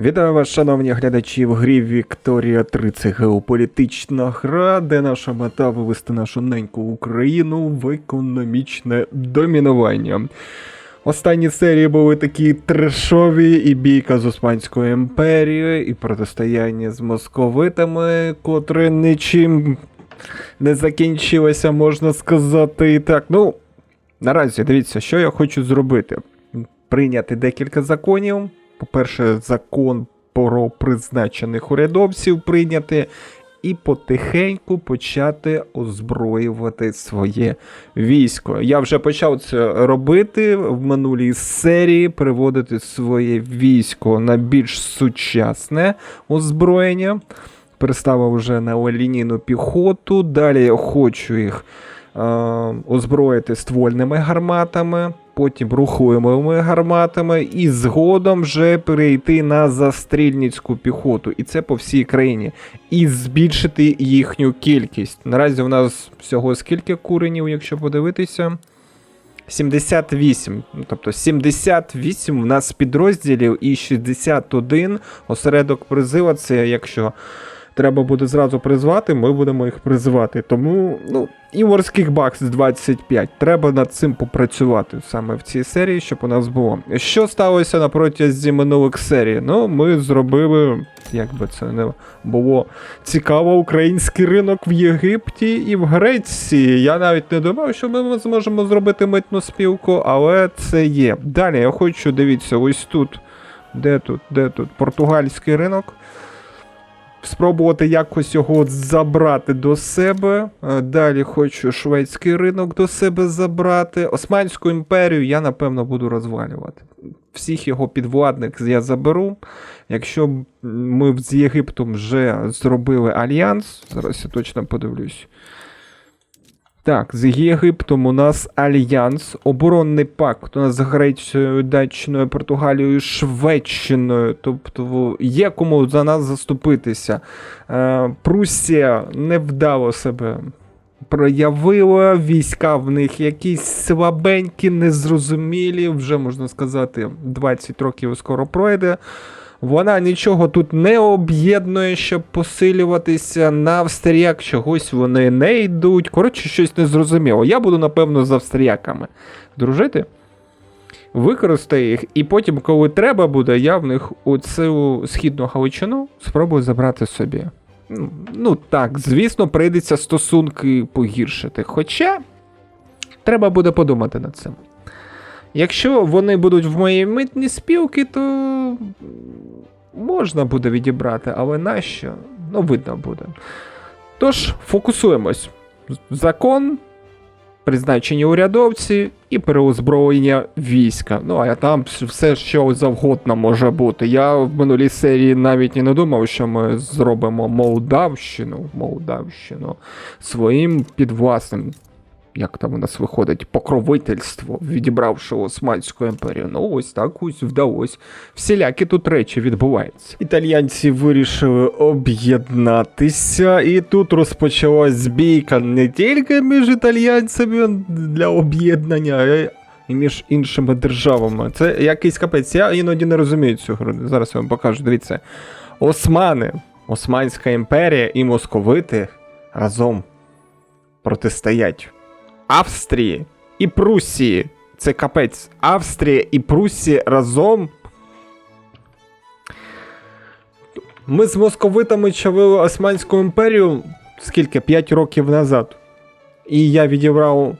Вітаю вас, шановні глядачі, в грі Вікторія 3. Це геополітична гра, де наша мета вивести нашу неньку Україну в економічне домінування. Останні серії були такі трешові, і бійка з Османською імперією, і протистояння з московитами, котре нічим не закінчилося, можна сказати. І так, наразі, дивіться, що я хочу зробити. Прийняти декілька законів. По-перше, закон про призначених урядовців прийняти і потихеньку почати озброювати своє військо. Я вже почав це робити в минулій серії, переводити своє військо на більш сучасне озброєння. Переставив вже на лінійну піхоту, далі я хочу їх озброїти ствольними гарматами, потім рухливими гарматами і згодом вже перейти на застрільницьку піхоту. І це по всій країні. І збільшити їхню кількість. Наразі у нас всього скільки куренів, якщо подивитися? 78. Тобто 78 у нас підрозділів і 61 осередок призива. Це якщо треба буде зразу призвати, ми будемо їх призивати. Тому, і морських бакс 25. Треба над цим попрацювати саме в цій серії, щоб у нас було. Що сталося на протязі минулих серій? Ми зробили, як би це не було цікаво, український ринок в Єгипті і в Греції. Я навіть не думав, що ми зможемо зробити митну спілку, але це є. Далі я хочу, дивіться, ось тут. Де тут? Португальський ринок. Спробувати якось його забрати до себе. Далі хочу шведський ринок до себе забрати. Османську імперію я, напевно, буду розвалювати. Всіх його підвладних я заберу. Якщо ми з Єгиптом вже зробили альянс, зараз я точно подивлюсь. Так, з Єгиптом у нас альянс, оборонний пакт у нас з Грецією, Датчиною, Португалією, Шведщиною, тобто є кому за нас заступитися. Прусія невдало себе проявила, війська в них якісь слабенькі, незрозумілі, вже можна сказати 20 років скоро пройде. Вона нічого тут не об'єднує, щоб посилюватися. На австріяк чогось вони не йдуть. Коротше, щось незрозуміло. Я буду, напевно, з австріяками дружити. Використаю їх. І потім, коли треба буде, я в них оцю східну Галичину спробую забрати собі. Так, звісно, прийдеться стосунки погіршити. Хоча, треба буде подумати над цим. Якщо вони будуть в моїй митній спілці, то можна буде відібрати, але нащо? Видно буде. Тож, фокусуємось. Закон, призначені урядовці і переозброєння війська. А там все, що завгодно може бути. Я в минулій серії навіть і не думав, що ми зробимо Молдавщину своїм підвласним. Як там у нас виходить, покровительство, відібравши Османську імперію. Ось так ось вдалося. Всілякі тут речі відбуваються. Італійці вирішили об'єднатися, і тут розпочалась бійка не тільки між італійцями для об'єднання, а і між іншими державами. Це якийсь капець. Я іноді не розумію цю гру. Зараз я вам покажу. Дивіться. Османи, Османська імперія і московити разом протистоять Австрії і Прусії. Це капець. Австрія і Прусія разом. Ми з московитами чавили Османську імперію, 5 років назад. І я відібрав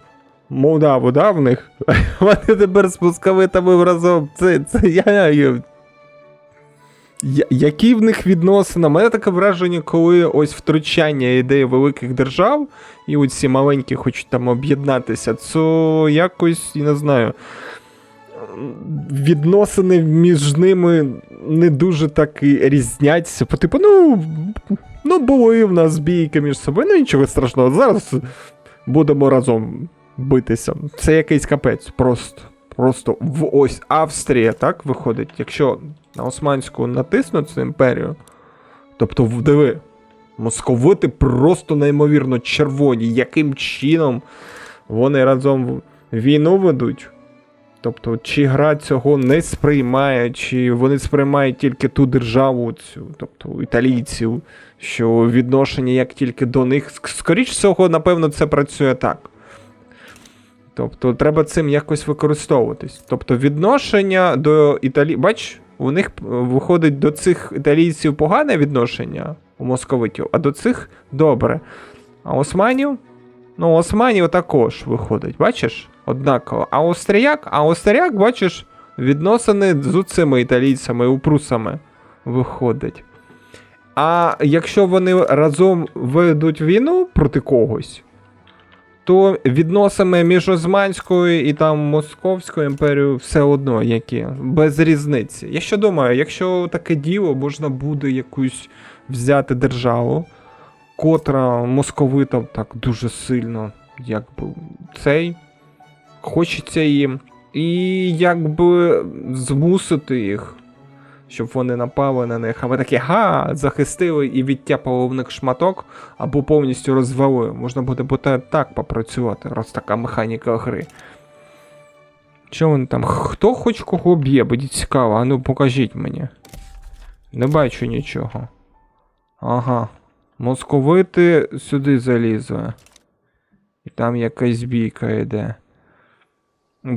Молдаву, в них. Вони тепер з московитами разом. Які в них відносини? У мене таке враження, коли ось втручання ідеї великих держав, і оці маленькі хочуть там об'єднатися, то якось, я не знаю, відносини між ними не дуже так і різняться. Були в нас бійки між собою, нічого страшного, зараз будемо разом битися. Це якийсь капець, просто ось Австрія, так, виходить, якщо на Османську натиснуть цю імперію, тобто, диви, московити просто неймовірно червоні, яким чином вони разом війну ведуть. Тобто, чи гра цього не сприймає, чи вони сприймають тільки ту державу, цю, тобто італійців, що відношення як тільки до них. Скоріш всього, напевно, це працює так. Тобто, треба цим якось використовуватись. Тобто, відношення до італійців. Бач, у них виходить до цих італійців погане відношення у московитів, а до цих добре. А османів? Ну, османів також виходить, бачиш? Однаково. А австріяк, бачиш, відносини з цими італійцями, упрусами виходить. А якщо вони разом ведуть війну проти когось, то відносини між Османською і там Московською імперією все одно які, без різниці. Я що думаю, якщо таке діло, можна буде якусь взяти державу, котра московитам так дуже сильно, якби, хочеться їм, і якби змусити їх, щоб вони напали на них, а ми такі, захистили і відтяпали в них шматок, або повністю розвалили. Можна буде так попрацювати, раз така механіка гри. Що вони там? Хто хоч кого б'є? Буде цікаво, а ну покажіть мені. Не бачу нічого. Ага. Московити сюди залізли. І там якась бійка йде.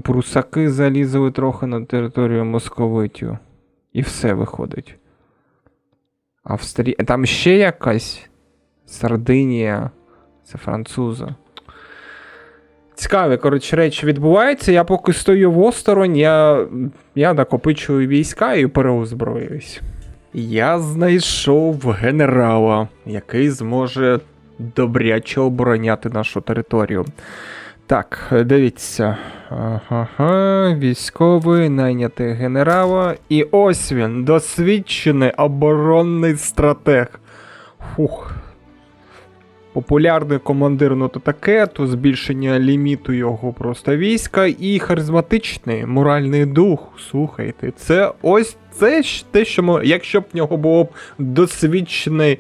Прусаки залізли трохи на територію московитів. І все виходить. Там ще якась Сардинія. Це французи. Цікаві, коротше, речі відбуваються. Я поки стою осторонь, я накопичую війська і переозброююсь. Я знайшов генерала, який зможе добряче обороняти нашу територію. Так, дивіться. Військовий, найняти генерала. І ось він, досвідчений оборонний стратег. Популярний командир, ну то таке, то збільшення ліміту його просто війська і харизматичний моральний дух. Слухайте, це ось це те, що якщо б в нього було б досвідчений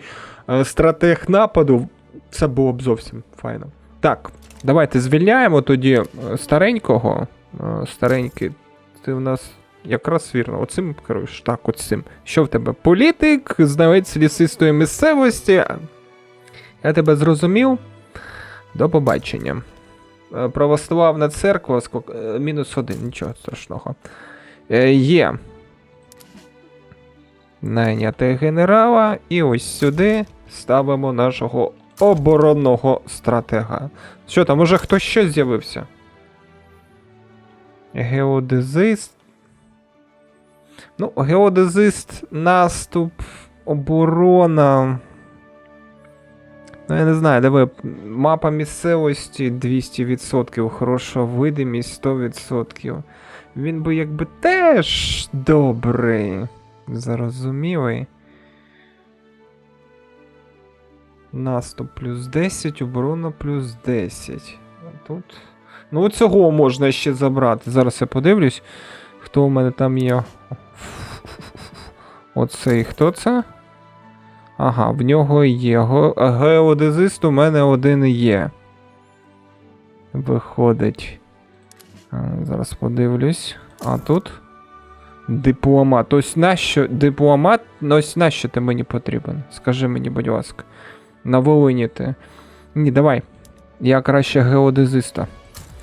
стратег нападу, це було б зовсім файно. Так, давайте звільняємо тоді старенького. Старенький, ти в нас якраз вірно, оцим керуєш, так, оцим. Що в тебе? Політик, знавець лісистої місцевості. Я тебе зрозумів. До побачення. Православна церква, -1, нічого страшного. Є. Найняти генерала. І ось сюди ставимо нашого оборонного стратега. Що там, уже хтось щось з'явився? Геодезист. Ну, геодезист, наступ, оборона. Ну, я не знаю, диви, мапа місцевості 200%, хороша видимість 100%. Він би якби теж добрий. Зрозумілий. Наступ плюс 10, оборона плюс 10. А тут... Ну, цього можна ще забрати. Зараз я подивлюсь, хто у мене там є. Оцей, хто це? Ага, в нього є. Геодезист у мене один є. Виходить. Зараз подивлюсь. А тут? Дипломат. Ось нащо дипломат? Ось нащо ти мені потрібен? Скажи мені, будь ласка. На Волині ти. Ні, давай. Я краще геодезиста.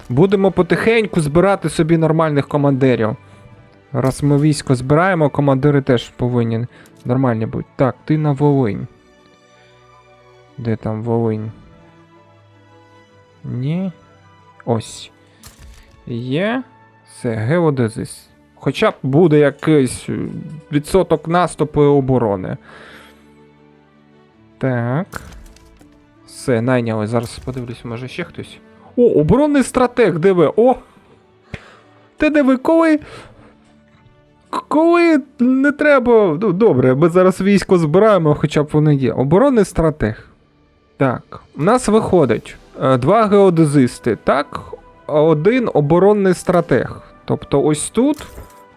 Будемо потихеньку збирати собі нормальних командирів. Раз ми військо збираємо, командири теж повинні нормальні бути. Так, ти на Волинь. Де там Волинь? Ні. Ось. Є. Все, геодезис. Хоча б буде якийсь відсоток наступу і оборони. Так. Все, найняли. Зараз подивлюсь, може ще хтось. О, оборонний стратег, диви. О! Ти диви, коли не треба... Ну, добре, ми зараз військо збираємо, хоча б вони є. Оборонний стратег. Так, у нас виходить 2 геодезисти, так? 1 оборонний стратег. Тобто ось тут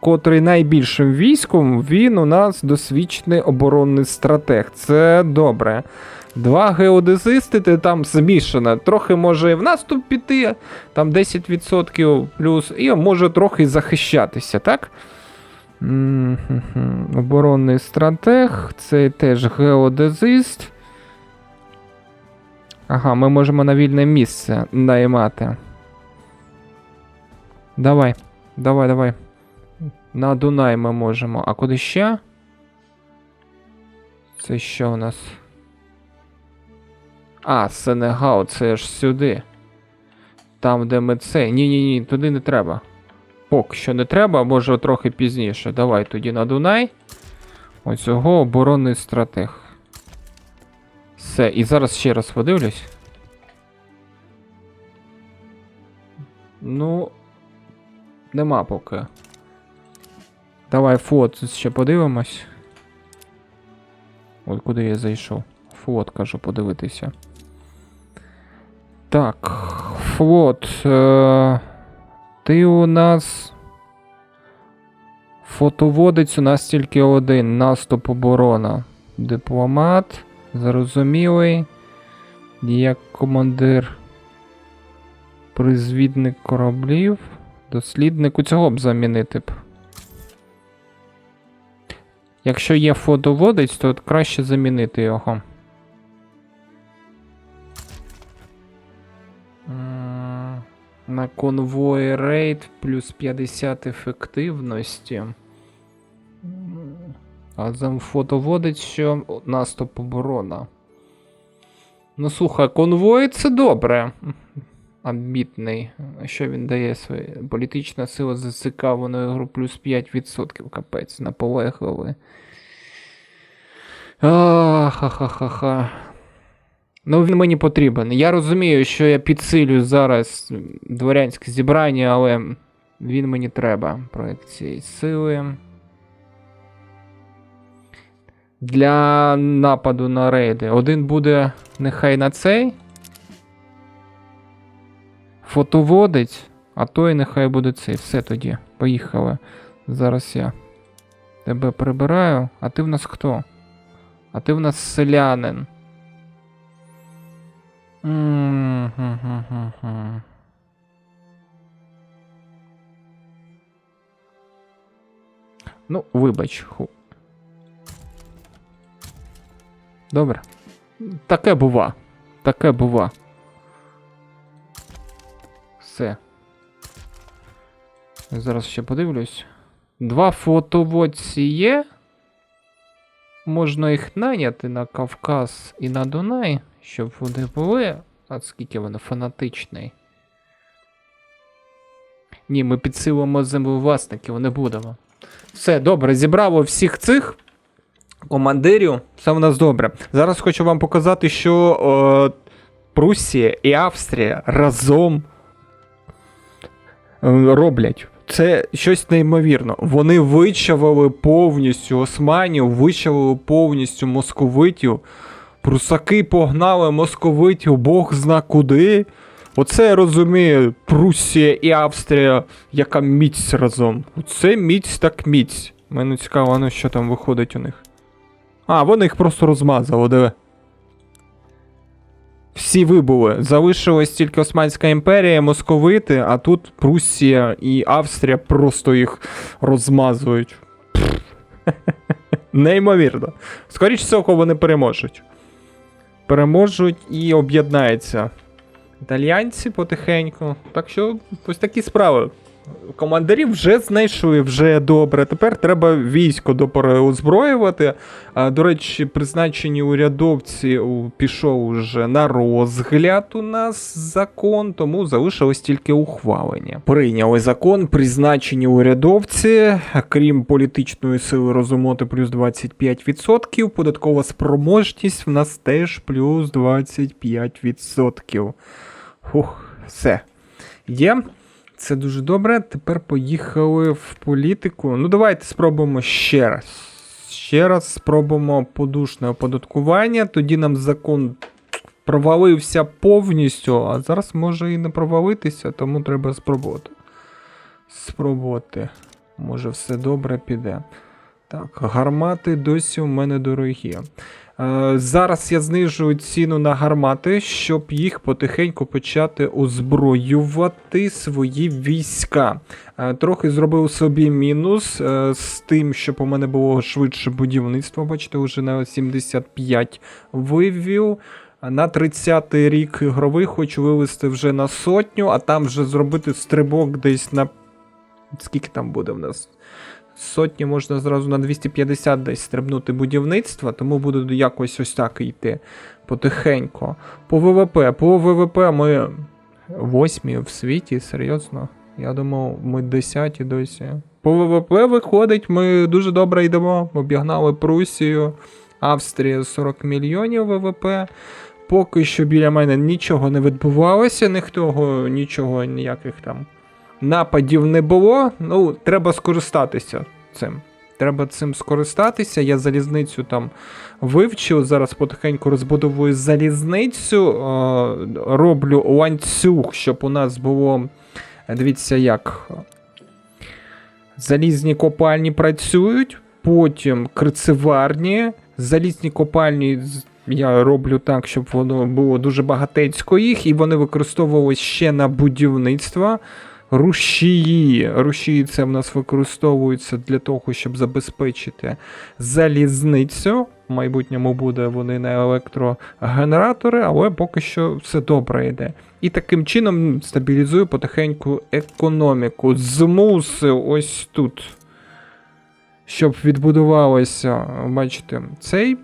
котрий найбільшим військом, він у нас досвідчений оборонний стратег. Це добре. 2 геодезисти, там змішано. Трохи може і в наступ піти, там 10% плюс, і може трохи захищатися, так? Оборонний стратег, це теж геодезист. Ага, ми можемо на вільне місце наймати. Давай. На Дунай ми можемо. А куди ще? Це що у нас? А, Сенегал, це ж сюди. Там, де ми це. Ні, туди не треба. Поки що не треба, може трохи пізніше. Давай тоді на Дунай. Ось його оборонний стратег. Все, і зараз ще раз подивлюсь. Ну, нема поки. Давай флот ще подивимось. От куди я зайшов. Флот, кажу, подивитися. Так, флот. Ти у нас... Флотоводець у нас тільки один. Наступ, оборона. Дипломат. Зрозумілий. Як командир. Призвідник кораблів. Дослідник. У цього б замінити б. Якщо є флотоводець, то краще замінити його. На конвої рейд плюс 50 ефективності. А за флотоводець що? Наступ, оборона. Ну слухай, конвой це добре. Амбітний. Що він дає своє? Політична сила зацікавленої гру плюс 5%. Капець, наполегливий. Ха-ха-ха-ха. Ну він мені потрібен. Я розумію, що я підсилю зараз дворянське зібрання, але він мені треба. Проекції сили. Для нападу на рейди. Один буде нехай на цей. Фотоводець, а той нехай буде цей. Все тоді. Поїхали. Зараз я тебе прибираю. А ти в нас хто? А ти в нас селянин. Ну, вибач. Добре. Таке бува. Таке бува. Все. Зараз ще подивлюсь. 2 флотоводці є. Можна їх найняти на Кавказ і на Дунай, щоб вони були. А скільки вони фанатичний. Ні, ми підсилимо землевласників, не будемо. Все, добре, зібрало всіх цих командирів. Все в нас добре. Зараз хочу вам показати, що Пруссія і Австрія разом роблять. Це щось неймовірно. Вони вичавили повністю османів, вичавили повністю московитів. Прусаки погнали московитів, Бог зна куди. Оце я розумію, Пруссія і Австрія, яка міць разом. Оце міць так міць. Мене цікаво, ну що там виходить у них. А, вони їх просто розмазали, диви. Всі вибули. Залишилась тільки Османська імперія, московити, а тут Пруссія і Австрія просто їх розмазують. Неймовірно. Скоріше всього, вони переможуть. Переможуть і об'єднаються італійці потихеньку. Так що ось такі справи. Командирів вже знайшли, вже добре. Тепер треба військо допереозброювати. До речі, призначені урядовці пішов уже на розгляд у нас закон, тому залишилось тільки ухвалення. Прийняли закон, призначені урядовці, крім політичної сили розумоти плюс 25%, податкова спроможність в нас теж плюс 25%. Фух, все. Є. Це дуже добре. Тепер поїхали в політику. Ну, давайте спробуємо ще раз. Ще раз спробуємо подушне оподаткування. Тоді нам закон провалився повністю, а зараз може і не провалитися, тому треба спробувати. Може все добре піде. Так, гармати досі у мене дорогі. Зараз я знижую ціну на гармати, щоб їх потихеньку почати озброювати свої війська. Трохи зробив собі мінус з тим, щоб у мене було швидше будівництво. Бачите, вже на 75 вивів. На 30-й рік ігровий хочу вивести вже на 100, а там вже зробити стрибок десь на... Скільки там буде в нас? 100 можна зразу на 250 десь стрибнути будівництва, тому буду якось ось так йти потихеньку. По ВВП ми 8 в світі, серйозно? Я думав, ми 10 досі. По ВВП виходить, ми дуже добре йдемо. Обігнали Прусію, Австрія 40 мільйонів ВВП. Поки що біля мене нічого не відбувалося, нічого, ніяких там нападів не було. Ну, треба скористатися цим. Треба цим скористатися. Я залізницю там вивчив, зараз потихеньку розбудовую залізницю, роблю ланцюг, щоб у нас було, дивіться як, залізні копальні працюють, потім крицеварні, залізні копальні я роблю так, щоб воно було дуже багатецько їх, і вони використовувалися ще на будівництво. Рушії це в нас використовуються для того, щоб забезпечити залізницю. В майбутньому буде вони на електрогенератори, але поки що все добре йде. І таким чином стабілізую потихеньку економіку. Змусив ось тут, щоб відбудувалося, бачите, цей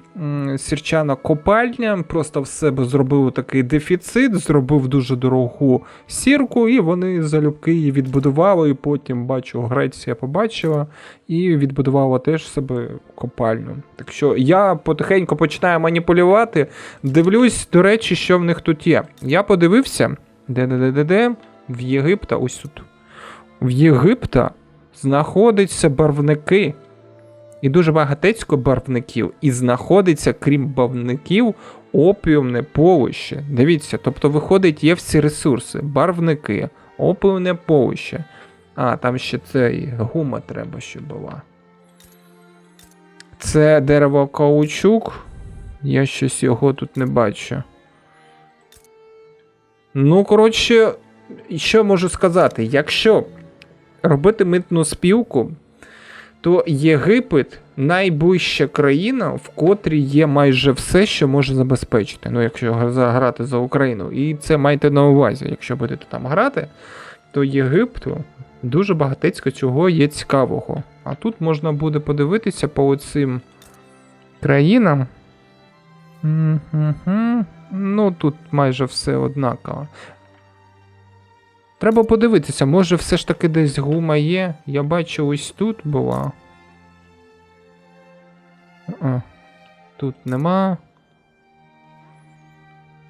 сірчана копальня, просто в себе зробив такий дефіцит, зробив дуже дорогу сірку, і вони залюбки її відбудували, і потім, бачу, Греція побачила, і відбудувала теж себе копальню. Так що я потихеньку починаю маніпулювати, дивлюсь, до речі, що в них тут є. Я подивився, де, в Єгипта, ось тут. В Єгипта знаходяться барвники. І дуже багатецько барвників. І знаходиться, крім барвників, опіумне полище. Дивіться, тобто виходить, є всі ресурси. Барвники, опіумне полище. А, там ще цей гума треба, щоб була. Це дерево каучук. Я щось його тут не бачу. Ну, коротше, що можу сказати? Якщо робити митну спілку, то Єгипет найближча країна, в котрій є майже все, що може забезпечити. Ну, якщо грати за Україну. І це майте на увазі. Якщо будете там грати, то Єгипту дуже багатецько цього є цікавого. А тут можна буде подивитися по оцим країнам. Ну, тут майже все однаково. Треба подивитися, може все ж таки десь гума є. Я бачу, ось тут була. Тут нема.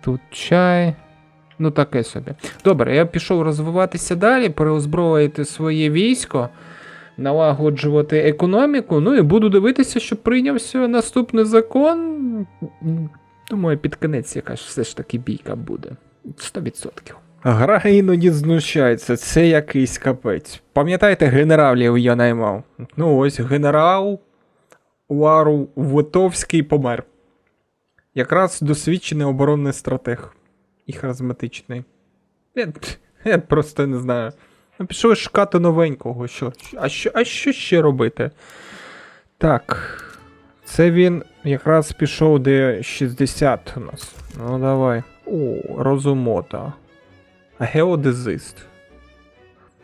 Тут чай. Ну таке собі. Добре, я пішов розвиватися далі, переозброїти своє військо, налагоджувати економіку, ну і буду дивитися, щоб прийнявся наступний закон. Думаю, під кінець якась все ж таки бійка буде. 100%. Гра іноді знущається, це якийсь капець. Пам'ятаєте, генералів я наймав? Ну ось, генерал Уару Вотовський помер. Якраз досвідчений оборонний стратег. І харизматичний. Я просто не знаю. Пішов шукати новенького. А що ще робити? Так. Це він якраз пішов, де 60 у нас. Ну давай. О, розумота. Геодезист.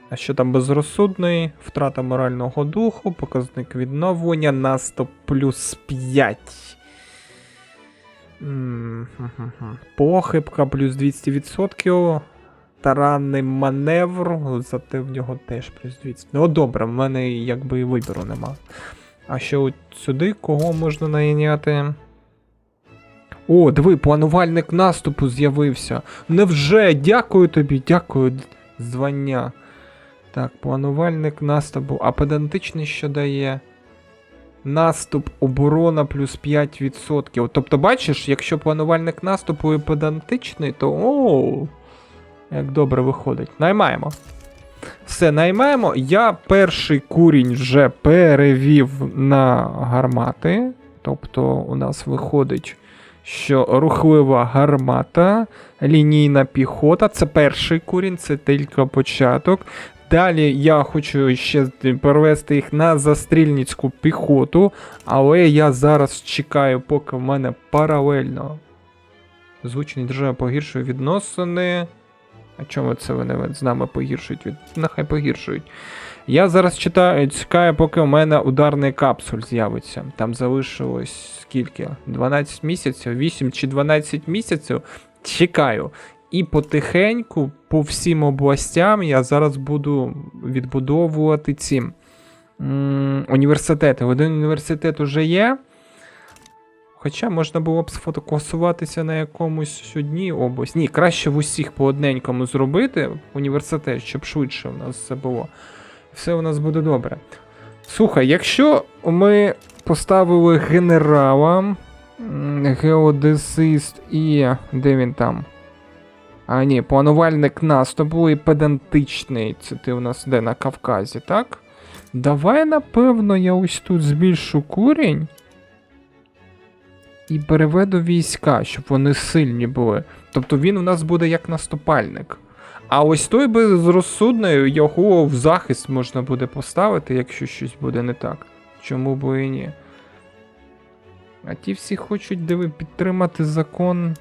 А що там безрозсудний? Втрата морального духу, показник відновлення, наступ плюс 5. Похибка плюс 200%. Таранний маневр, зате в нього теж плюс 200. Ну добре, в мене якби і вибору нема. А ще от сюди кого можна найняти? О, диви, планувальник наступу з'явився. Невже? Дякую тобі, дякую. Звання. Так, планувальник наступу. А педантичний що дає? Наступ, оборона плюс 5%. Тобто, бачиш, якщо планувальник наступу і педантичний, то як добре виходить. Наймаємо. Все, наймаємо. Я перший курінь вже перевів на гармати. Тобто у нас виходить, що рухлива гармата, лінійна піхота. Це перший курінь, це тільки початок. Далі я хочу ще перевести їх на застрільницьку піхоту, але я зараз чекаю, поки в мене паралельно звучні держави погіршує відносини. А чому це вони з нами погіршують? Нехай погіршують. Я зараз чекаю, поки у мене ударний капсуль з'явиться. Там залишилось скільки? 12 місяців? 8 чи 12 місяців? Чекаю. І потихеньку по всім областям я зараз буду відбудовувати ці університети. Один університет уже є. Хоча можна було б сфотокусуватися на якомусь одній області. Ні, краще в усіх по одненькому зробити університет, щоб швидше в нас все було. Все у нас буде добре. Слухай, якщо ми поставили генерала, геодезист і... де він там? А, ні, планувальник наступу і педантичний. Це ти у нас де на Кавказі, так? Давай, напевно, я ось тут збільшу курінь. І переведу війська, щоб вони сильні були. Тобто він у нас буде як наступальник. А ось той безрозсудний, його в захист можна буде поставити, якщо щось буде не так. Чому б і ні? А ті всі хочуть підтримати закон,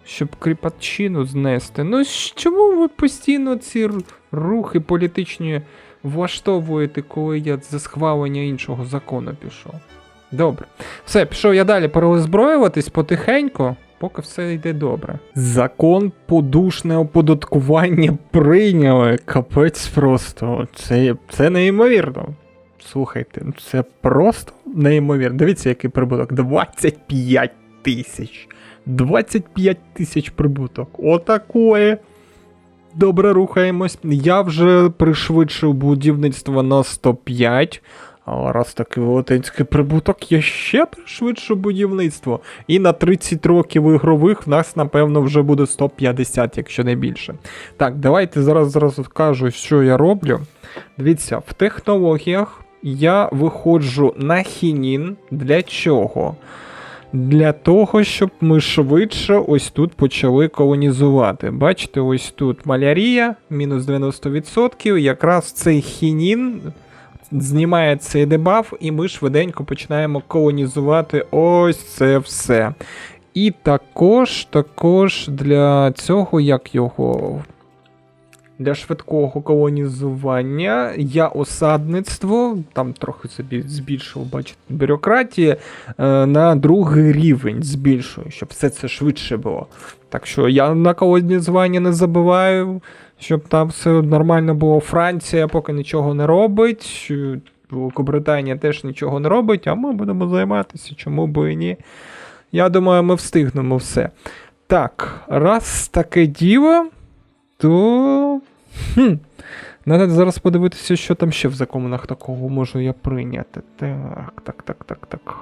щоб Кріпатчину знести. Ну чому ви постійно ці рухи політичні влаштовуєте, коли я за схвалення іншого закону пішов? Добре. Все, пішов я далі переозброюватись потихеньку, поки все йде добре. Закон подушне оподаткування прийняли. Капець просто. Це неймовірно. Слухайте, це просто неймовірно. Дивіться, який прибуток. 25 тисяч. 25 тисяч прибуток. Отакої. Добре, рухаємось. Я вже пришвидшив будівництво на 105. А раз такий велетенський прибуток, я ще пришвидшу будівництво. І на 30 років ігрових в нас, напевно, вже буде 150, якщо не більше. Так, давайте зараз скажу, що я роблю. Дивіться, в технологіях я виходжу на хінін. Для чого? Для того, щоб ми швидше ось тут почали колонізувати. Бачите, ось тут малярія, мінус 90%. Якраз цей хінін знімає цей дебаф, і ми швиденько починаємо колонізувати ось це все. І також для цього, для швидкого колонізування я осадництво, там трохи собі збільшив, бачите, бюрократії, на 2-й рівень збільшую, щоб все це швидше було. Так що я на колонізування не забуваю, щоб там все нормально було. Франція поки нічого не робить, Великобританія теж нічого не робить, а ми будемо займатися, чому б і ні. Я думаю, ми встигнемо все. Так, раз таке діло, то... Надо зараз подивитися, що там ще в законах такого можу я прийняти. Так.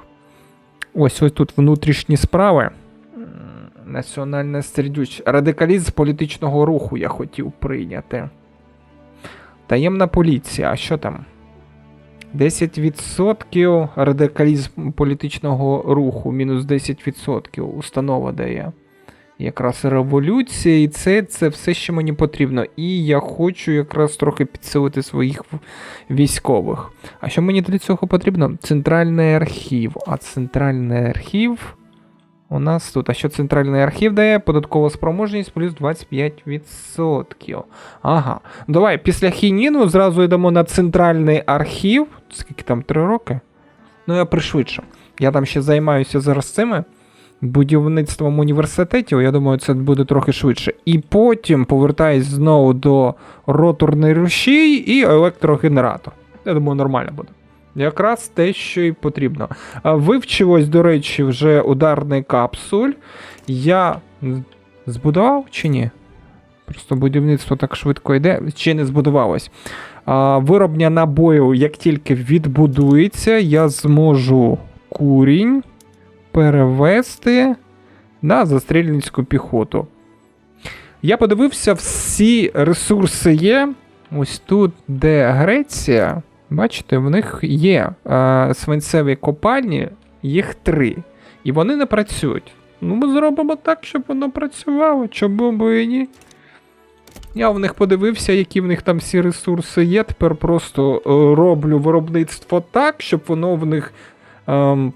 Ось тут внутрішні справи. Національне сердюч. Радикалізм політичного руху я хотів прийняти. Таємна поліція. А що там? 10% радикалізм політичного руху. Мінус 10%. Установа дає. Якраз революція, і це все, що мені потрібно. І я хочу якраз трохи підсилити своїх військових. А що мені для цього потрібно? Центральний архів. А центральний архів у нас тут. А що центральний архів дає? Податкова спроможність плюс 25%. Ага. Давай, після хініну зразу йдемо на центральний архів. Скільки там, 3 роки? Ну, я пришвидшу. Я там ще займаюся зараз цими будівництвом університетів, я думаю, це буде трохи швидше. І потім повертаюсь знову до роторної рушій і електрогенератор. Я думаю, нормально буде. Якраз те, що і потрібно. Вивчилось, до речі, вже ударний капсуль. Я збудував чи ні? Просто будівництво так швидко йде. Чи не збудувалось. Вироблення набою, як тільки відбудується, я зможу курінь перевести на застрільницьку піхоту. Я подивився, всі ресурси є. ось тут, де Греція, бачите, в них є свинцеві копальні, їх 3. І вони не працюють. Ну, ми зробимо так, щоб воно працювало, чому б і ні. Я в них подивився, які в них там всі ресурси є. Тепер просто роблю виробництво так, щоб воно в них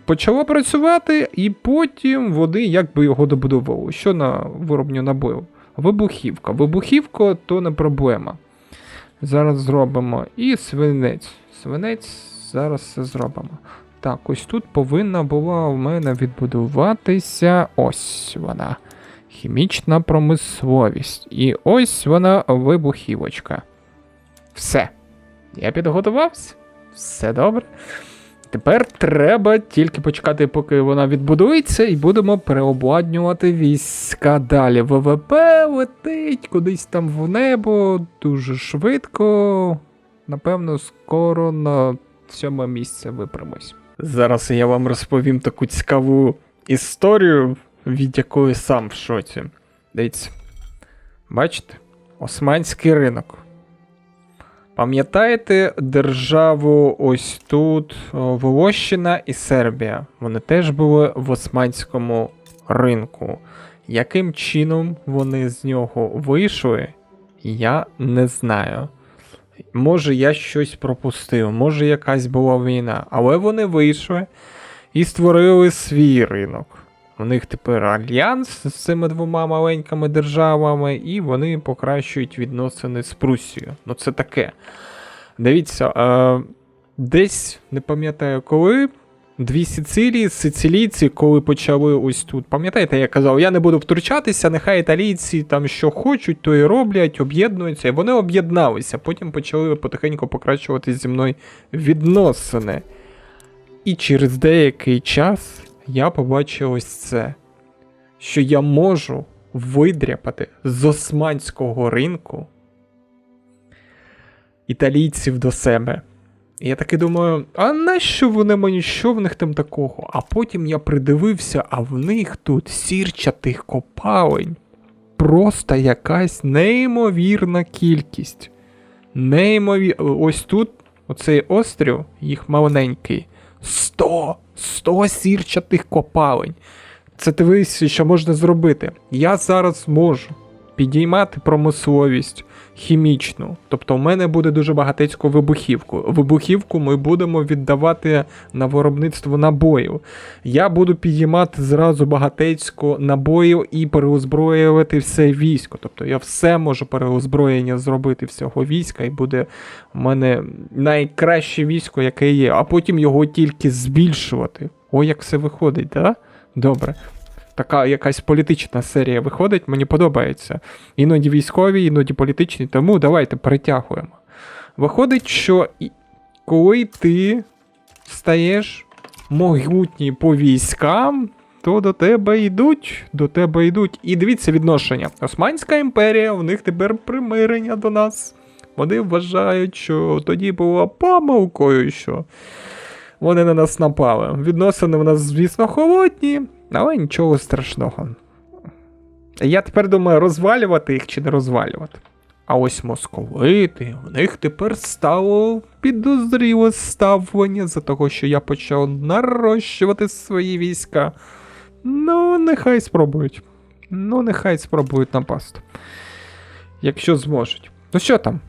почало працювати, і потім вони якби його добудували. Що на виробню набив? Вибухівка. Вибухівка то не проблема. Зараз зробимо і свинець. Свинець зараз все зробимо. Так, ось тут повинна була в мене відбудуватися. Ось вона. Хімічна промисловість. І ось вона вибухівочка. Все. Я підготувався. Все добре. Тепер треба тільки почекати, поки вона відбудується, і будемо переобладнювати війська далі. ВВП летить кудись там в небо дуже швидко. Напевно, скоро на 7 місце випрямусь. Зараз я вам розповім таку цікаву історію, від якої сам в шоці. Дивіться. Бачите? Османський ринок. Пам'ятаєте державу ось тут, Волощина і Сербія? Вони теж були в османському ринку. Яким чином вони з нього вийшли, я не знаю. Може я щось пропустив, може якась була війна, але вони вийшли і створили свій ринок. У них тепер альянс з цими 2 маленькими державами, і вони покращують відносини з Прусією. Ну це таке. Дивіться, десь, не пам'ятаю коли, 2 Сицилії, сицилійці, коли почали ось тут, пам'ятаєте, я казав, я не буду втручатися, нехай італійці там що хочуть, то і роблять, об'єднуються, і вони об'єдналися, потім почали потихеньку покращувати зі мною відносини. І через деякий час я побачив ось це, що я можу видряпати з османського ринку італійців до себе. І я таки думаю, а нащо вони мені, що в них там такого? А потім я придивився, а в них тут сірчатих копалень просто якась неймовірна кількість. Ось тут, оцей острів, їх маленький, 100 сірчатих копалень. Це дивись, що можна зробити. Я зараз можу підіймати промисловість хімічну. Тобто в мене буде дуже багатецько вибухівку. Вибухівку ми будемо віддавати на виробництво набоїв. Я буду підіймати зразу багатецько набоїв і переозброювати все військо. Тобто я все можу переозброєння зробити всього війська, і буде в мене найкраще військо, яке є. А потім його тільки збільшувати. Ой, як все виходить, да? Добре. Така якась політична серія виходить, мені подобається. Іноді військові, іноді політичні, тому давайте перетягуємо. Виходить, що коли ти стаєш могутній по військам, то до тебе йдуть. І дивіться відношення. Османська імперія, у них тепер примирення до нас. Вони вважають, що тоді було помилкою, що вони на нас напали. Відносини в нас, звісно, холодні, але нічого страшного. Я тепер думаю, розвалювати їх чи не розвалювати. А ось московити, в них тепер стало підозріле ставлення за того, що я почав нарощувати свої війська. Ну, нехай спробують. Нехай спробують напасти. Якщо зможуть. Ну що там?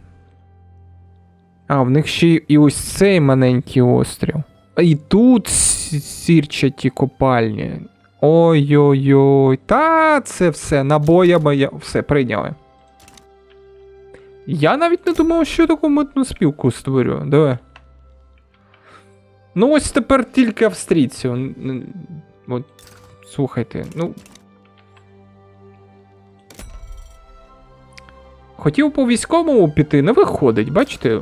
А, в них ще і ось цей маленький острів. І тут сірчаті копальні. Ой-ой-ой. Та це все, набоями я все прийняли. Я навіть не думав, що таку митну спілку створю. Давай. Ну ось тепер тільки австрійці. От, слухайте, ну. Хотів по військовому піти, не виходить, бачите?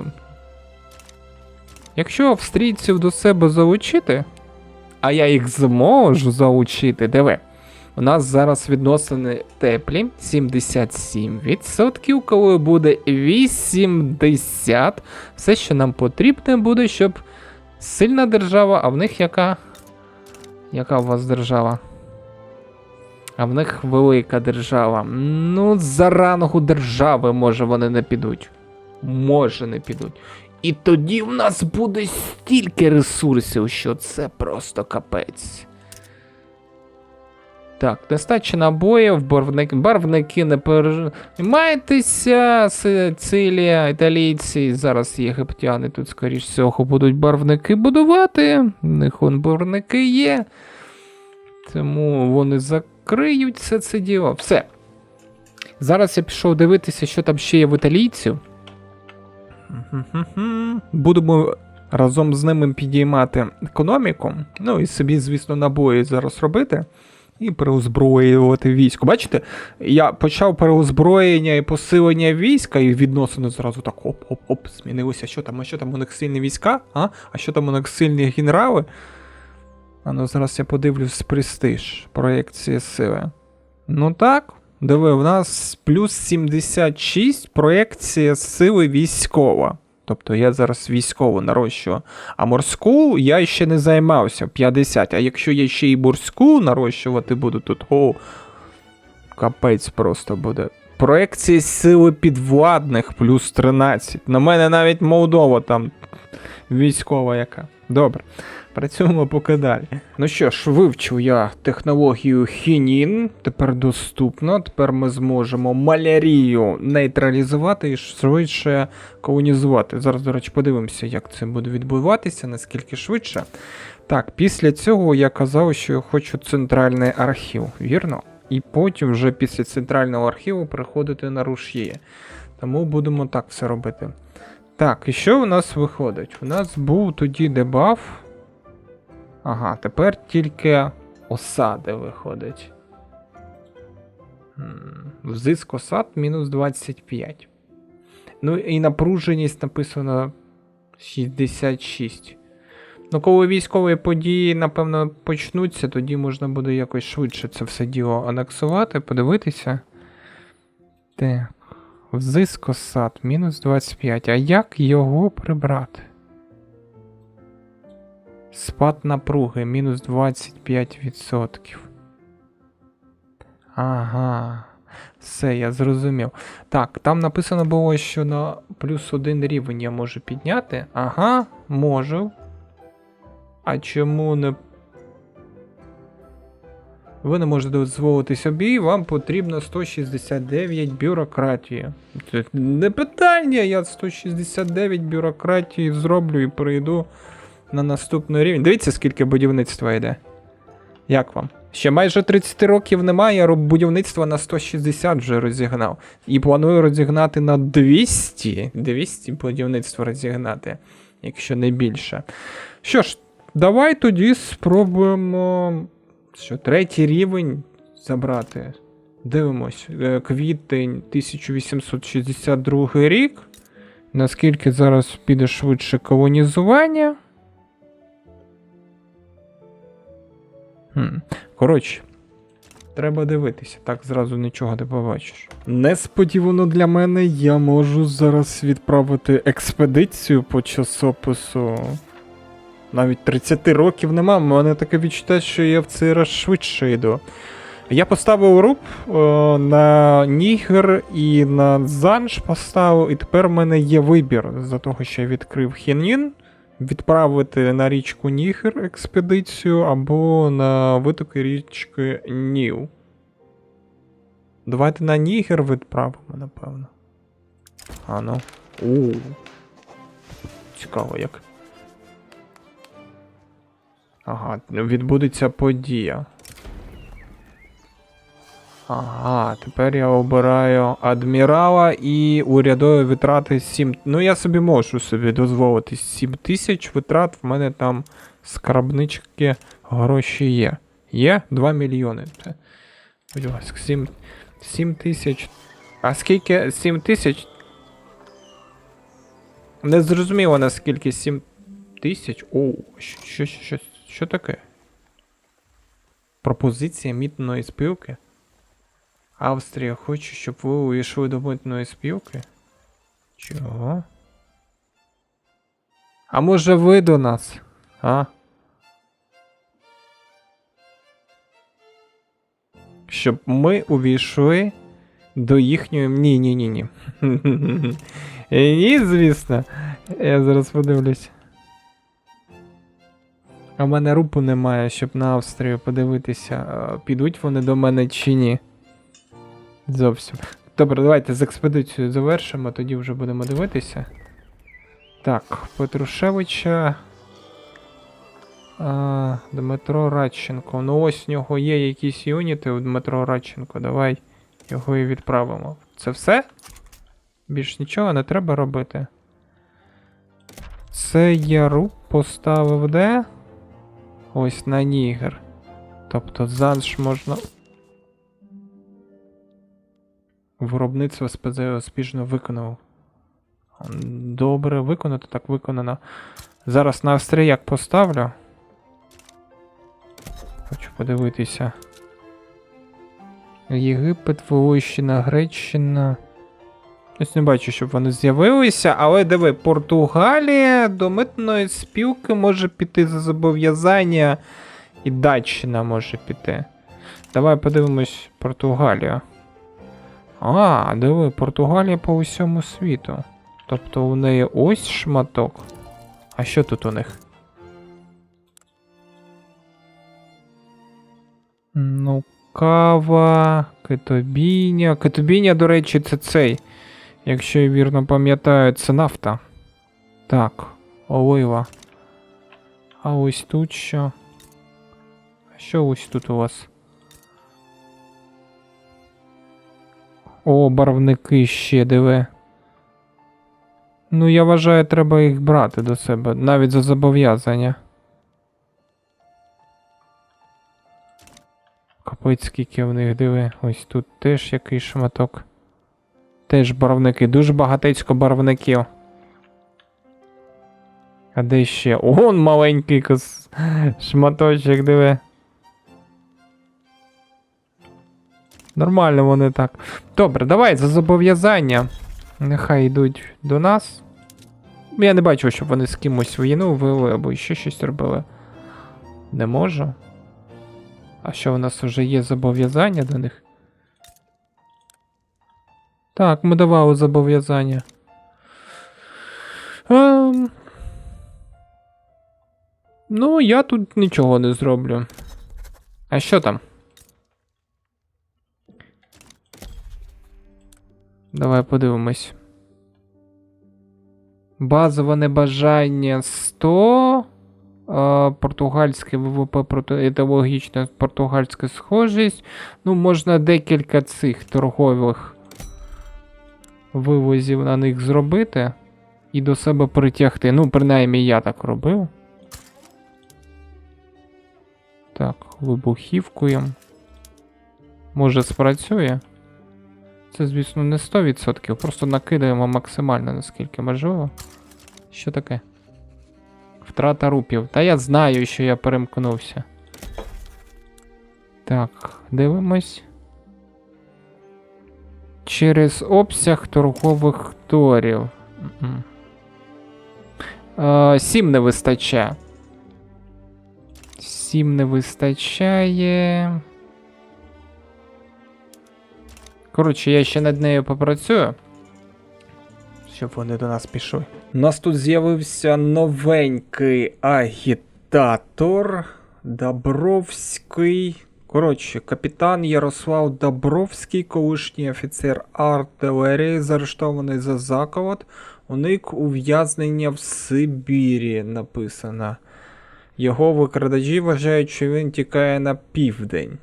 Якщо австрійців до себе залучити, а я їх зможу залучити, диви. У нас зараз відносини теплі, 77%, коли буде 80%. Все, що нам потрібно буде, щоб сильна держава, а в них яка? Яка у вас держава? А в них велика держава. Ну, за рангу держави, може, вони не підуть. Може не підуть. І тоді в нас буде стільки ресурсів, що це просто капець. Так, нестача набоїв, барвники не переймайтеся, Сицилія, італійці, зараз єгиптяни тут, скоріш всього, будуть барвники будувати, в них вон барвники є, тому вони закриють все це діло. Все. Зараз я пішов дивитися, що там ще є в італійців. Будемо разом з ними підіймати економіку, ну і собі, звісно, набої зараз робити. І переозброювати військо. Бачите, я почав переозброєння і посилення війська, і відносини зразу так оп-оп-оп, змінилося. А що там у них сильні війська? А що там у них сильні генерали? Ну зараз я подивлюсь престиж, проєкція сили. Ну так, диви, у нас плюс 76 проєкція сили військова. Тобто я зараз військову нарощую. А морську я ще не займався, 50. А якщо я ще й морську нарощувати буду тут, капець просто буде. Проекція сили підвладних плюс 13. На мене навіть Молдова там військова яка. Добре. Працюємо поки далі. Ну що ж, вивчив я технологію хінін, тепер доступно, тепер ми зможемо малярію нейтралізувати і швидше колонізувати. Зараз, до речі, подивимося, як це буде відбуватися, наскільки швидше. Так, після цього я казав, що я хочу центральний архів, вірно? І потім вже після центрального архіву переходити на рушії. Тому будемо так все робити. Так, і що у нас виходить? У нас був тоді дебаф. Ага, тепер тільки осади виходить. Взиск осад мінус 25. Ну і напруженість написано 66. Ну, коли військові події, напевно, почнуться, тоді можна буде якось швидше це все діло анексувати, подивитися. Так, взиск осад мінус 25. А як його прибрати? Спад напруги, мінус 25%. Ага, все, я зрозумів. Так, там написано було, що на плюс 1 рівень я можу підняти. Ага, можу. А чому не... Ви не можете дозволити собі, вам потрібно 169 бюрократії. Це не питання, я 169 бюрократії зроблю і перейду на наступний рівень. Дивіться, скільки будівництва йде. Як вам? Ще майже 30 років немає, я будівництво на 160 вже розігнав. І планую розігнати на 200. 200 будівництво розігнати, якщо не більше. Що ж, давай тоді спробуємо, що третій рівень забрати. Дивимось, квітень 1862 рік. Наскільки зараз піде швидше колонізування? Коротше, треба дивитися, так зразу нічого не побачиш. Несподівано для мене я можу зараз відправити експедицію по часопису. Навіть 30 років нема, в мене таке відчуття, що я в цей раз швидше йду. Я поставив руб на Нігер і на Занж поставив, і тепер в мене є вибір за того, що я відкрив Хінін. Відправити на річку Нігер експедицію або на витоки річки Ніл. Давайте на Нігер відправимо, напевно. А ну. Цікаво як. Ага, відбудеться подія. Ага, тепер я обираю адмірала і урядові витрати 7... Ну, я собі можу собі дозволити 7 тисяч витрат, в мене там скарбнички гроші є. Є 2 мільйони. Це, будь ласка, 7 тисяч. А скільки 7 тисяч? Не зрозуміло, наскільки 7 тисяч. Що таке? Пропозиція мітної спілки? Австрія хоче, щоб ви увійшли до митної спілки? Чого? А може ви до нас? А? Щоб ми увійшли до їхньої... Ні. Ні, звісно. Я зараз подивлюсь. А в мене рупу немає, щоб на Австрію подивитися, підуть вони до мене чи ні. Зовсім. Добре, давайте з експедицією завершимо, тоді вже будемо дивитися. Так, Петрушевича. Дмитро Радченко. Ну ось у нього є якісь юніти у Дмитро Радченко. Давай його і відправимо. Це все? Більш нічого не треба робити. Це я руп поставив де? Ось на Нігер. Тобто зараз можна... Виробництво СПЗ успішно виконав. Добре, виконано, так виконано. Зараз на австріяк поставлю. Хочу подивитися. Єгипет, Волощина, Греччина. Ось не бачу, щоб вони з'явилися, але диви, Португалія до митної спілки може піти за зобов'язання, і Датчина може піти. Давай подивимось Португалію. Диви, Португалія по усьому світу. Тобто у неї ось шматок. А що тут у них? Ну, кава, Кетобіня. Кетобіня, до речі, це цей. Якщо я вірно пам'ятаю, це нафта. Так, олива. А ось тут що? А що ось тут у вас? О, барвники ще, диви. Ну, я вважаю, треба їх брати до себе, навіть за зобов'язання. Капець, скільки в них, диви. Ось тут теж якийсь шматок. Теж барвники, дуже багатецько барвників. А де ще? Он маленький шматочок, диви. Нормально вони так. Добре, давай за зобов'язання. Нехай йдуть до нас. Я не бачу, щоб вони з кимось війну вели або ще щось робили. Не можу. А що, у нас вже є зобов'язання до них? Так, ми давали зобов'язання. Ну, я тут нічого не зроблю. А що там? Давай подивимось. Базове небажання 100. Португальське ВВП проти ідеологічна португальська схожість. Ну, можна декілька цих торгових вивозів на них зробити і до себе притягти. Ну, принаймні я так робив. Так, вибухівкуємо. Може спрацює? Це, звісно, не 100%, просто накидаємо максимально, наскільки можливо. Що таке? Втрата рупів. Та я знаю, що я перемкнувся. Так, дивимось. Через обсяг торгових торів. 7 не вистачає. 7 не вистачає. Коротше, я ще над нею попрацюю. Щоб вони до нас пішли. У нас тут з'явився новенький агітатор. Добровський. Коротше, капітан Ярослав Добровський, колишній офіцер артилерії, заарештований за заколот. Уник ув'язнення в Сибірі, написано. Його викрадачі вважають, що він тікає на південь.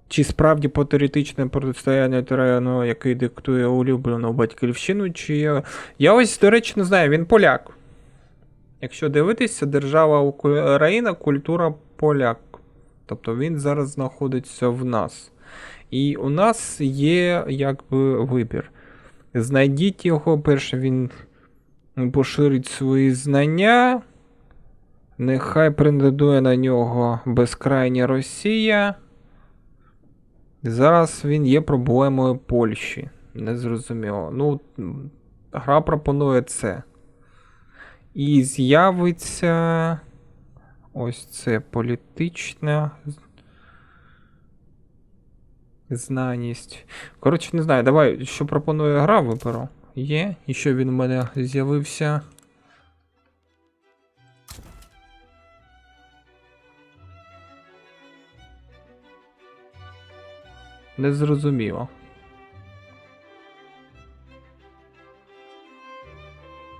Чи справді патріотичне протистояння тирану, який диктує улюблену батьківщину, чи... Я ось, до речі, не знаю, він поляк. Якщо дивитися, держава Україна, культура поляк. Тобто він зараз знаходиться в нас. І у нас є, якби, вибір. Знайдіть його, перше, він поширить свої знання. Нехай претендує на нього безкрайня Росія. Зараз він є проблемою Польщі. Незрозуміло. Ну, гра пропонує це. І з'явиться... Ось це політична знаність. Коротше, не знаю, давай, що пропонує гра, виберу. є. І що він у мене з'явився? Незрозуміло.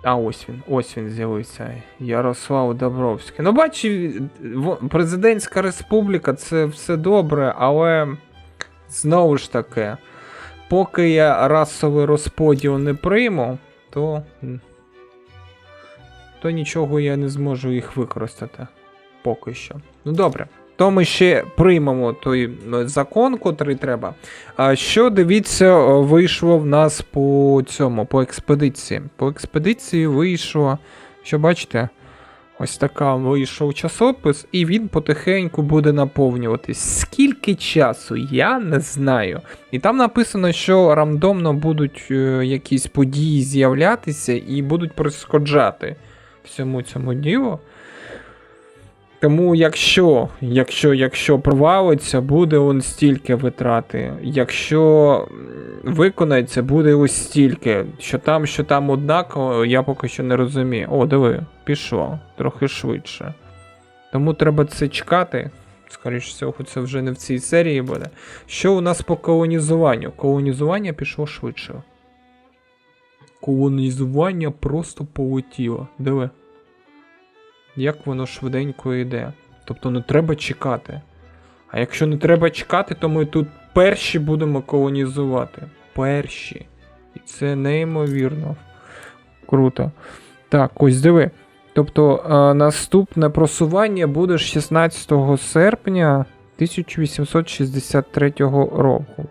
А ось він з'явився. Ярослав Добровський. Ну, бачу, президентська республіка, це все добре, але знову ж таки, поки я расовий розподіл не прийму, то нічого я не зможу їх використати. Поки що. Ну добре. То ми ще приймемо той закон, котрий треба. А що, дивіться, вийшло в нас по цьому, по експедиції. По експедиції вийшло, що бачите, ось така вийшов часопис, і він потихеньку буде наповнюватись. Скільки часу, я не знаю. І там написано, що рандомно будуть якісь події з'являтися і будуть перешкоджати всьому цьому ділу. Тому якщо провалиться, буде он стільки витрати. Якщо виконається, буде ось стільки. Що там однаково, я поки що не розумію. О, диви, пішло. Трохи швидше. Тому треба це чекати. Скоріше всього, це вже не в цій серії буде. Що у нас по колонізуванню? Колонізування пішло швидше. Колонізування просто полетіло. Диви. Як воно швиденько йде. Тобто не треба чекати. А якщо не треба чекати, то ми тут перші будемо колонізувати. Перші. І це неймовірно. Круто. Так, ось диви. Тобто наступне просування буде 16 серпня 1863 року.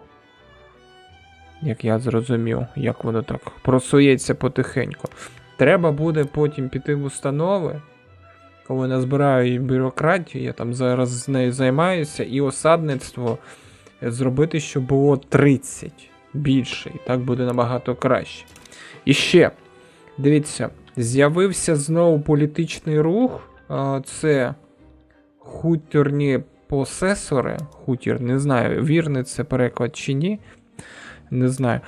Як я зрозумів, як воно так просується потихеньку. Треба буде потім піти в установи. Коли назбираю бюрократію, я там зараз з нею займаюся, і осадництво зробити, щоб було 30 більше, і так буде набагато краще. І ще, дивіться, з'явився знову політичний рух, це хуторні посесори, хутір, не знаю, вірний це переклад чи ні, не знаю.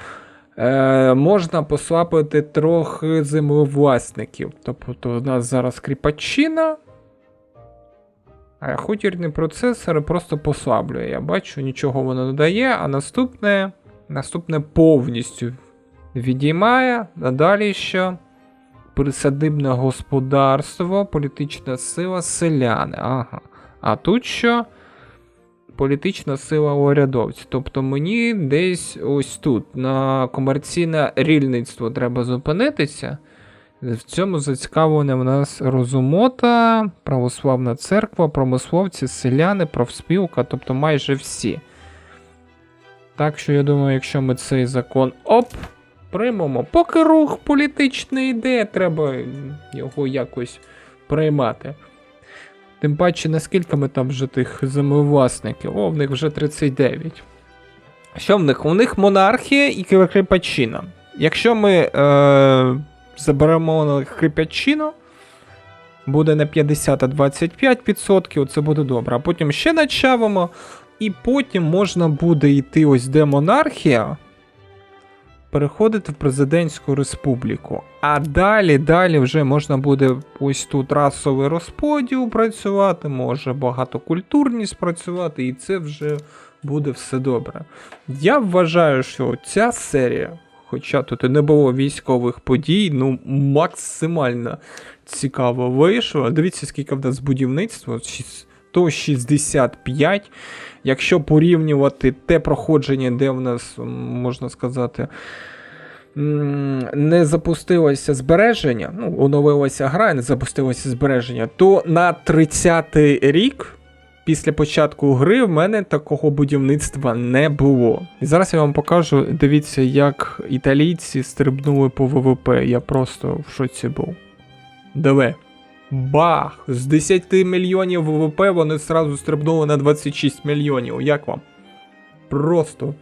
Можна послабити трохи землевласників. Тобто у нас зараз кріпаччина, а хутірні процесори просто послаблює. Я бачу, нічого воно не дає, а наступне повністю відіймає. А далі що? Присадибне господарство, політична сила, селяни. Ага. А тут що? Політична сила урядовців. Тобто мені десь ось тут на комерційне рільництво треба зупинитися. В цьому зацікавлена в нас Розумота, Православна церква, промисловці, селяни, профспілка, тобто майже всі. Так що я думаю, якщо ми цей закон приймемо, поки рух політичний йде, треба його якось приймати. Тим паче, наскільки ми там вже тих землевласників? О, в них вже 39. Що в них? У них монархія і кріпаччина. Якщо ми заберемо на кріпаччину, буде не 50, а 25%, це буде добре. А потім ще начавимо, і потім можна буде йти ось де монархія, переходити в президентську республіку. А далі вже можна буде ось тут расовий розподіл працювати, може багатокультурність працювати, і це вже буде все добре. Я вважаю, що ця серія, хоча тут і не було військових подій, ну максимально цікаво вийшло. Дивіться, скільки в нас будівництва, 165. Якщо порівнювати те проходження, де в нас, можна сказати, не запустилося збереження, ну, оновилася гра, не запустилося збереження, то на 30-й рік, після початку гри, в мене такого будівництва не було. І зараз я вам покажу, дивіться, як італійці стрибнули по ВВП. Я просто в шоці був. Диви. Бах! З 10 мільйонів ВВП вони зразу стрибнули на 26 мільйонів. Як вам? Просто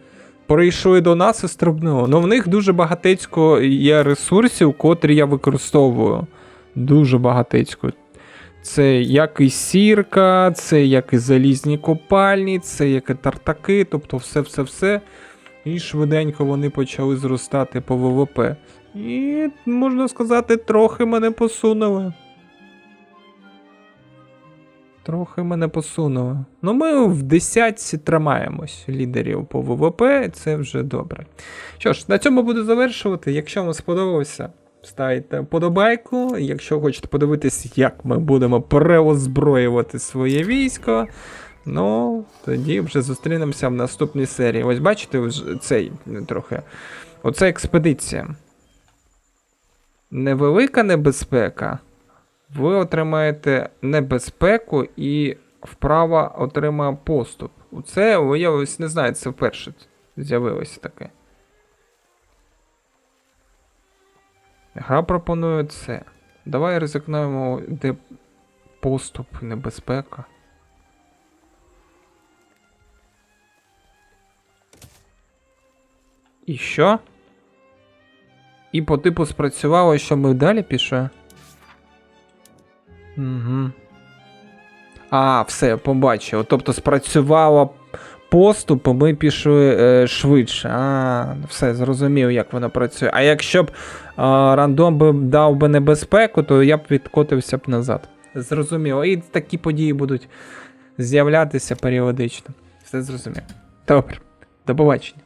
прийшли до нас і стрибнули. Ну в них дуже багатецько є ресурсів, котрі я використовую. Дуже багатецько. Це як і сірка, це як і залізні копальні, це як і тартаки, тобто все. І швиденько вони почали зростати по ВВП. І, можна сказати, трохи мене посунули. Трохи мене посунули. Ну, ми в десятці тримаємось лідерів по ВВП, це вже добре. Що ж, на цьому буду завершувати. Якщо вам сподобалося, ставте подобайку. Якщо хочете подивитись, як ми будемо переозброювати своє військо, ну, тоді вже зустрінемося в наступній серії. Ось бачите, цей трохи. Оце експедиція. Невелика небезпека. Ви отримаєте небезпеку і вправа отримає поступ. Це, я ось не знаю, це вперше з'явилося таке. Гра пропонує це. Давай ризикнемо, де поступ, небезпека. І що? І по типу спрацювало, що ми далі пішли? Угу. А, все, побачив. Тобто спрацювало поступ, ми пішли швидше. А, все, зрозумів, як воно працює. А якщо б рандом би дав би небезпеку, то я б відкотився б назад. Зрозуміло. І такі події будуть з'являтися періодично. Все зрозумів. Добре. До побачення.